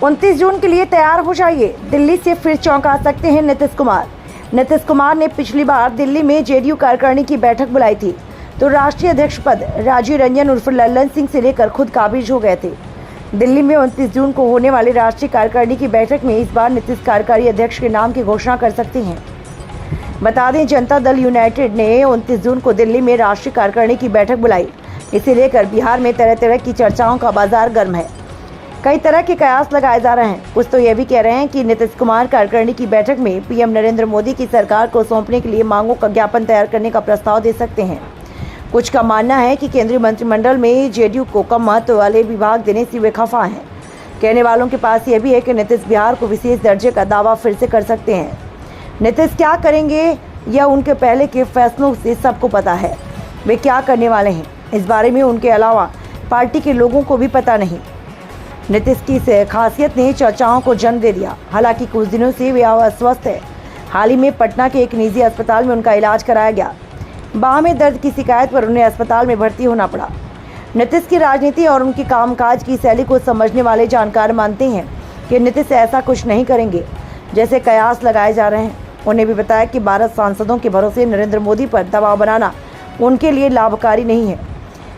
29 जून के लिए तैयार हो जाइए, दिल्ली से फिर चौंका सकते हैं नीतीश कुमार। नीतीश कुमार ने पिछली बार दिल्ली में जेडीयू कार्यकारिणी की बैठक बुलाई थी तो राष्ट्रीय अध्यक्ष पद राजीव रंजन उर्फ लल्लन सिंह से लेकर खुद काबिज हो गए थे। दिल्ली में 29 जून को होने वाली राष्ट्रीय कार्यकारिणी की बैठक में इस बार नीतीश कार्यकारी अध्यक्ष के नाम की घोषणा कर सकते हैं। बता दें, जनता दल यूनाइटेड ने 29 जून को दिल्ली में राष्ट्रीय कार्यकारिणी की बैठक बुलाई। इसे लेकर बिहार में तरह तरह की चर्चाओं का बाजार गर्म है। कई तरह के कयास लगाए जा रहे हैं। कुछ तो ये भी कह रहे हैं कि नीतीश कुमार कार्यकारिणी की बैठक में पीएम नरेंद्र मोदी की सरकार को सौंपने के लिए मांगों का ज्ञापन तैयार करने का प्रस्ताव दे सकते हैं। कुछ का मानना है कि केंद्रीय मंत्रिमंडल में जेडीयू को कम महत्व वाले विभाग देने से वे खफा हैं। कहने वालों के पास यह भी है कि नीतीश बिहार को विशेष दर्जे का दावा फिर से कर सकते हैं। नीतीश क्या करेंगे यह उनके पहले के फैसलों से सबको पता है। वे क्या करने वाले हैं इस बारे में उनके अलावा पार्टी के लोगों को भी पता नहीं। नीतीश की इस खासियत ने चर्चाओं को जन्म दे दिया। हालांकि कुछ दिनों से वे अस्वस्थ है। हाल ही में पटना के एक निजी अस्पताल में उनका इलाज कराया गया। बाह में दर्द की शिकायत पर उन्हें अस्पताल में भर्ती होना पड़ा। नीतीश की राजनीति और उनकी कामकाज की शैली को समझने वाले जानकार मानते हैं कि नीतीश ऐसा कुछ नहीं करेंगे जैसे कयास लगाए जा रहे हैं। उन्हें भी बताया कि 12 सांसदों के भरोसे नरेंद्र मोदी पर दबाव बनाना उनके लिए लाभकारी नहीं है।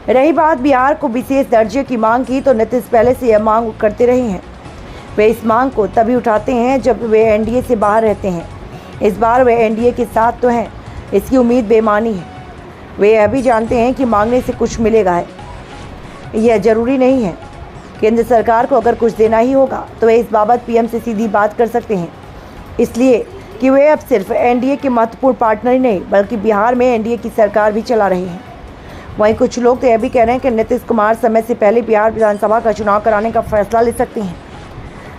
रही बात बिहार को विशेष दर्जे की मांग की, तो नीतीश पहले से यह मांग करते रहे हैं। वे इस मांग को तभी उठाते हैं जब वे एनडीए से बाहर रहते हैं। इस बार वे एनडीए के साथ तो हैं, इसकी उम्मीद बेमानी है। वे यह भी जानते हैं कि मांगने से कुछ मिलेगा है, यह जरूरी नहीं है। केंद्र सरकार को अगर कुछ देना ही होगा तो वे इस बाबत पीएम से सीधी बात कर सकते हैं, इसलिए कि वे अब सिर्फ एनडीए के महत्वपूर्ण पार्टनर ही नहीं बल्कि बिहार में एनडीए की सरकार भी चला रहे हैं। वहीं कुछ लोग तो यह भी कह रहे हैं कि नीतीश कुमार समय से पहले बिहार विधानसभा का चुनाव कराने का फैसला ले सकते हैं।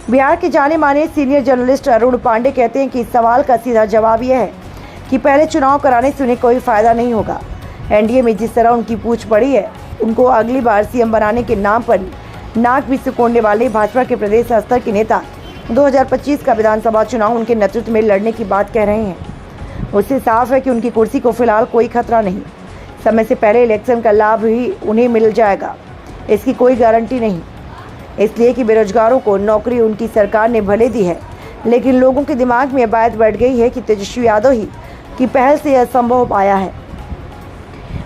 बिहार के जाने माने सीनियर जर्नलिस्ट अरुण पांडे कहते हैं कि इस सवाल का सीधा जवाब यह है कि पहले चुनाव कराने से उन्हें कोई फायदा नहीं होगा। एनडीए में जिस तरह उनकी पूछ पड़ी है, उनको अगली बार सीएम बनाने के नाम पर नाक भी सिकोड़ने वाले भाजपा के प्रदेश स्तर के नेता 2025 का विधानसभा चुनाव उनके नेतृत्व में लड़ने की बात कह रहे हैं। उससे साफ है कि उनकी कुर्सी को फिलहाल कोई खतरा नहीं। समय से पहले इलेक्शन का लाभ ही उन्हें मिल जाएगा, इसकी कोई गारंटी नहीं। इसलिए कि बेरोजगारों को नौकरी उनकी सरकार ने भले दी है, लेकिन लोगों के दिमाग में बात बैठ गई है कि तेजस्वी यादव ही की पहल से यह संभव हो पाया है।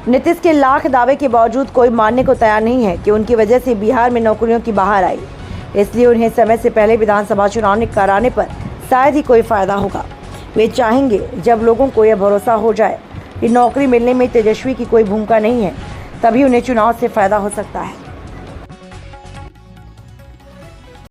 नीतीश के लाख दावे के बावजूद कोई मानने को तैयार नहीं है कि उनकी वजह से बिहार में नौकरियों की बहार आई। इसलिए उन्हें समय से पहले विधानसभा चुनाव कराने पर शायद ही कोई फायदा होगा। वे चाहेंगे जब लोगों को यह भरोसा हो जाए कि नौकरी मिलने में तेजस्वी की कोई भूमिका नहीं है, तभी उन्हें चुनाव से फायदा हो सकता है।